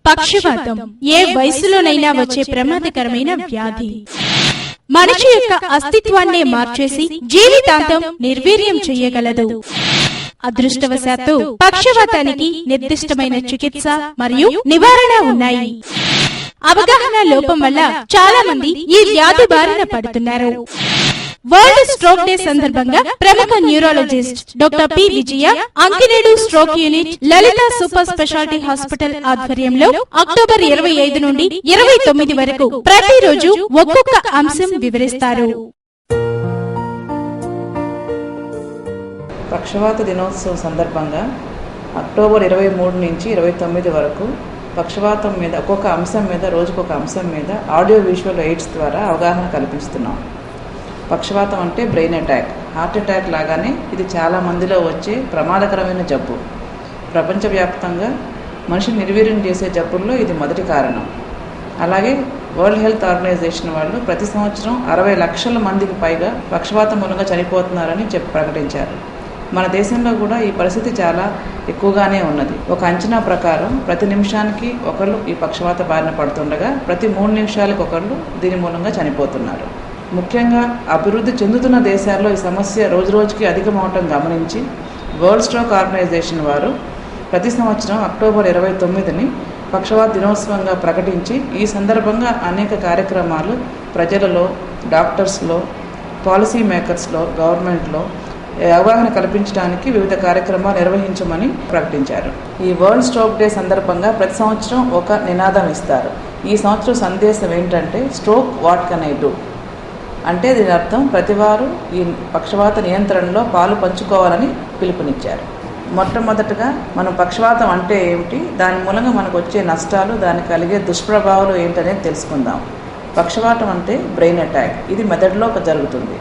పక్షవాతం ఏ వయసులోనైనా వచ్చే ప్రమాదకరమైన వ్యాధి. మనిషి యొక్క అస్తిత్వాన్నే మార్చేసి జీవితాంతం నిర్వీర్యం చేయగలదు. అదృష్టవశాత్తు పక్షవాతానికి నిర్దిష్టమైన చికిత్స మరియు నివారణ ఉన్నాయి. అవగాహన లోపం వల్ల చాలా మంది ఈ వ్యాధి బారిన పడుతున్నారు. వరల్డ్ స్ట్రోక్ డే సందర్భంగా ప్రముఖ న్యూరాలజిస్ట్ డాక్టర్ పి విజయ అంకినేడు స్ట్రోక్ యూనిట్ లలిత సూపర్ స్పెషాలిటీ హాస్పిటల్ ఆధ్వర్యంలో అక్టోబర్ 25 నుండి 29 వరకు ప్రతిరోజు ఒక్కొక్క అంశం వివరిస్తారు. పక్షవాత దినోత్సవం సందర్భంగా అక్టోబర్ 23 నుంచి 29 వరకు పక్షవాతం మీద ఒక్కొక్క అంశం మీద రోజుకొక అంశం మీద ఆడియో విజువల్ ఎయిడ్స్ ద్వారా అవగాహన కల్పిస్తున్నాం. పక్షవాతం అంటే బ్రెయిన్ అటాక్, హార్ట్ అటాక్ లాగానే ఇది చాలా మందిలో వచ్చే ప్రమాదకరమైన జబ్బు. ప్రపంచవ్యాప్తంగా మనిషిని నిర్వీర్యం చేసే జబ్బుల్లో ఇది మొదటి కారణం. అలాగే వరల్డ్ హెల్త్ ఆర్గనైజేషన్ వాళ్ళు ప్రతి సంవత్సరం 60 లక్షల మందికి పైగా పక్షవాతం మూలంగా చనిపోతున్నారని ప్రకటించారు. మన దేశంలో కూడా ఈ పరిస్థితి చాలా ఎక్కువగానే ఉన్నది. ఒక అంచనా ప్రకారం ప్రతి నిమిషానికి ఒకళ్ళు ఈ పక్షవాత బారిన పడుతుండగా ప్రతి 3 నిమిషాలకు ఒకళ్ళు దీని మూలంగా చనిపోతున్నారు. ముఖ్యంగా అభివృద్ధి చెందుతున్న దేశాల్లో ఈ సమస్య రోజురోజుకి అధికమవటం గమనించి వరల్డ్ స్ట్రోక్ ఆర్గనైజేషన్ వారు ప్రతి సంవత్సరం అక్టోబర్ 29ని పక్షవాత దినోత్సవంగా ప్రకటించి ఈ సందర్భంగా అనేక కార్యక్రమాలు ప్రజలలో, డాక్టర్స్లో, పాలసీ మేకర్స్లో, గవర్నమెంట్లో అవగాహన కల్పించడానికి వివిధ కార్యక్రమాలు నిర్వహించమని ప్రకటించారు. ఈ వరల్డ్ స్ట్రోక్ డే సందర్భంగా ప్రతి సంవత్సరం ఒక నినాదం ఇస్తారు. ఈ సంవత్సరం సందేశం ఏంటంటే stroke what can I do అంటే దీని అర్థం ప్రతివారు ఈ పక్షవాత నియంత్రణలో పాలు పంచుకోవాలని పిలుపునిచ్చారు. మొట్టమొదటగా మనం పక్షవాతం అంటే ఏమిటి, దాని మూలంగా మనకు వచ్చే నష్టాలు, దానికి కలిగే దుష్ప్రభావాలు ఏంటనేది తెలుసుకుందాం. పక్షవాతం అంటే బ్రెయిన్ అటాక్. ఇది మెదడులో జరుగుతుంది.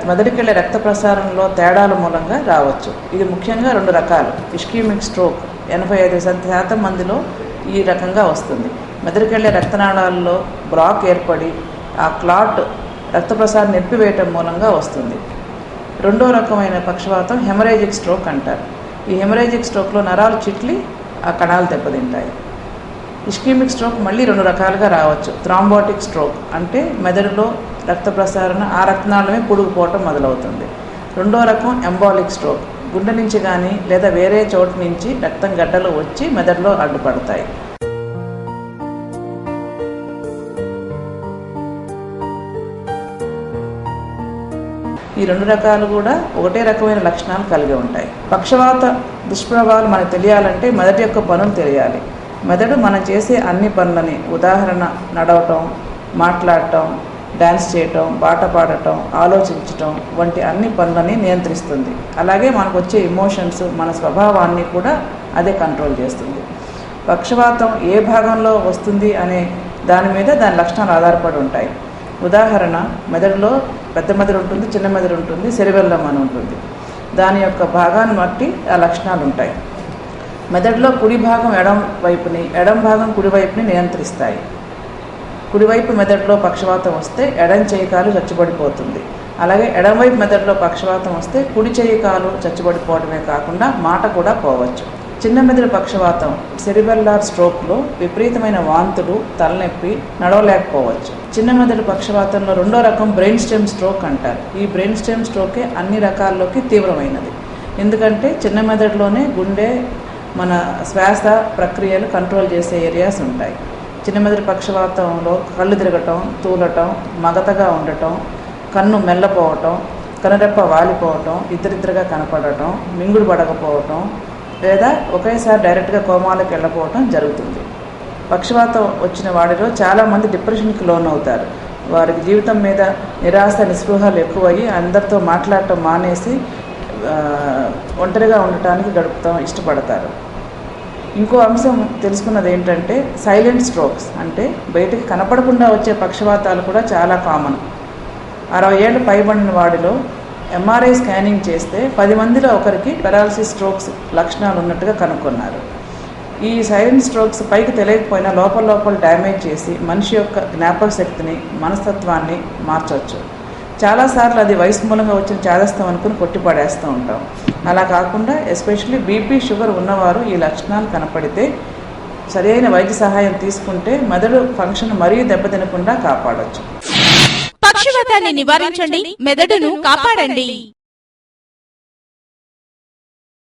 మెదడుకి వెళ్ళే రక్త ప్రసారంలో తేడాల మూలంగా రావచ్చు. ఇది ముఖ్యంగా 2 రకాలు. ఇస్కీమిక్ స్ట్రోక్ 85% మందిలో ఈ రకంగా వస్తుంది. మెదడుకి వెళ్ళే రక్తనాళాల్లో బ్లాక్ ఏర్పడి ఆ క్లాట్ రక్త ప్రసారం నిలిపివేయటం మూలంగా వస్తుంది. 2వ రకమైన పక్షవాతం హెమరేజిక్ స్ట్రోక్ అంటారు. ఈ హెమరేజిక్ స్ట్రోక్లో నరాలు చిట్లి ఆ కణాలు దెబ్బతింటాయి. ఇస్కీమిక్ స్ట్రోక్ మళ్ళీ 2 రకాలుగా రావచ్చు. థ్రాంబోటిక్ స్ట్రోక్ అంటే మెదడులో రక్త ప్రసారణ ఆ రక్తనాళమే పుడుకుపోవటం మొదలవుతుంది. 2వ రకం ఎంబాలిక్ స్ట్రోక్. గుండె నుంచి కానీ లేదా వేరే చోటు నుంచి రక్తం గడ్డలు వచ్చి మెదడులో అడ్డుపడతాయి. ఈ 2 రకాలు కూడా ఒకటే రకమైన లక్షణాలు కలిగి ఉంటాయి. పక్షవాత దుష్ప్రభావాలు మనకు తెలియాలంటే మెదడు యొక్క పనులు తెలియాలి. మెదడు మనం చేసే అన్ని పనులని, ఉదాహరణ నడవటం, మాట్లాడటం, డ్యాన్స్ చేయటం, పాట పాడటం, ఆలోచించటం వంటి అన్ని పనులని నియంత్రిస్తుంది. అలాగే మనకు వచ్చే ఎమోషన్స్, మన స్వభావాన్ని కూడా అదే కంట్రోల్ చేస్తుంది. పక్షవాతం ఏ భాగంలో వస్తుంది అనే దాని మీద దాని లక్షణాలు ఆధారపడి ఉంటాయి. ఉదాహరణ, మెదడులో పెద్ద మెదడు ఉంటుంది, చిన్న మెదడు ఉంటుంది, సెరిబెల్లం అని ఉంటుంది. దాని యొక్క భాగాన్ని బట్టి ఆ లక్షణాలు ఉంటాయి. మెదడులో కుడి భాగం ఎడం వైపుని, ఎడం భాగం కుడివైపుని నియంత్రిస్తాయి. కుడివైపు మెదడులో పక్షవాతం వస్తే ఎడం చేయి కాలు చచ్చుబడిపోతుంది. అలాగే ఎడంవైపు మెదడులో పక్షవాతం వస్తే కుడి చేయి కాలు చచ్చుబడిపోవడమే కాకుండా మాట కూడా పోవచ్చు. చిన్న మెదడు పక్షవాతం సెరిబెల్లార్ స్ట్రోక్లో విపరీతమైన వాంతులు, తలనొప్పి, నడవలేకపోవచ్చు. చిన్న మెదడు పక్షవాతంలో 2వ రకం బ్రెయిన్ స్టెమ్ స్ట్రోక్ అంటారు. ఈ బ్రెయిన్ స్టెమ్ స్ట్రోకే అన్ని రకాల్లోకి తీవ్రమైనది. ఎందుకంటే చిన్న మెదడులోనే గుండె, మన శ్వాస ప్రక్రియలు కంట్రోల్ చేసే ఏరియాస్ ఉంటాయి. చిన్న మెదడు పక్షవాతంలో కళ్ళు తిరగటం, తూలటం, మగతగా ఉండటం, కన్ను మెల్లపోవటం, కనురెప్ప వాలిపోవటం, ఇద్దరిద్దరుగా కనపడటం, మింగుడు పడకపోవటం లేదా ఒకేసారి డైరెక్ట్గా కోమాలకు వెళ్ళిపోవటం జరుగుతుంది. పక్షవాతం వచ్చిన వాడిలో చాలామంది డిప్రెషన్కి లోనవుతారు. వారికి జీవితం మీద నిరాశ, నిస్పృహలు ఎక్కువయ్యి అందరితో మాట్లాడటం మానేసి ఒంటరిగా ఉండటానికి ఇష్టపడతారు. ఇంకో అంశం తెలుసుకున్నది ఏంటంటే సైలెంట్ స్ట్రోక్స్ అంటే బయటకు కనపడకుండా వచ్చే పక్షవాతాలు కూడా చాలా కామన్. 60 ఏళ్ళు పైబడిన వాడిలో ఎంఆర్ఐ స్కానింగ్ చేస్తే 10 మందిలో ఒకరికి పెరాలసిస్ స్ట్రోక్స్ లక్షణాలు ఉన్నట్టుగా కనుక్కున్నారు. ఈ సైలెంట్ స్ట్రోక్స్ పైకి తెలియకపోయినా లోపల డ్యామేజ్ చేసి మనిషి యొక్క జ్ఞాపక శక్తిని, మనస్తత్వాన్ని మార్చవచ్చు. చాలాసార్లు అది వయసు మూలంగా వచ్చిన చేదస్తం అనుకుని కొట్టిపడేస్తూ ఉంటాం. అలా కాకుండా ఎస్పెషల్లీ బీపీ, షుగర్ ఉన్నవారు ఈ లక్షణాలు కనపడితే సరైన వైద్య సహాయం తీసుకుంటే మెదడు ఫంక్షన్ మరీ దెబ్బతినకుండా కాపాడొచ్చు. పక్షవాతాన్ని నివారించండి, మెదడును కాపాడండి.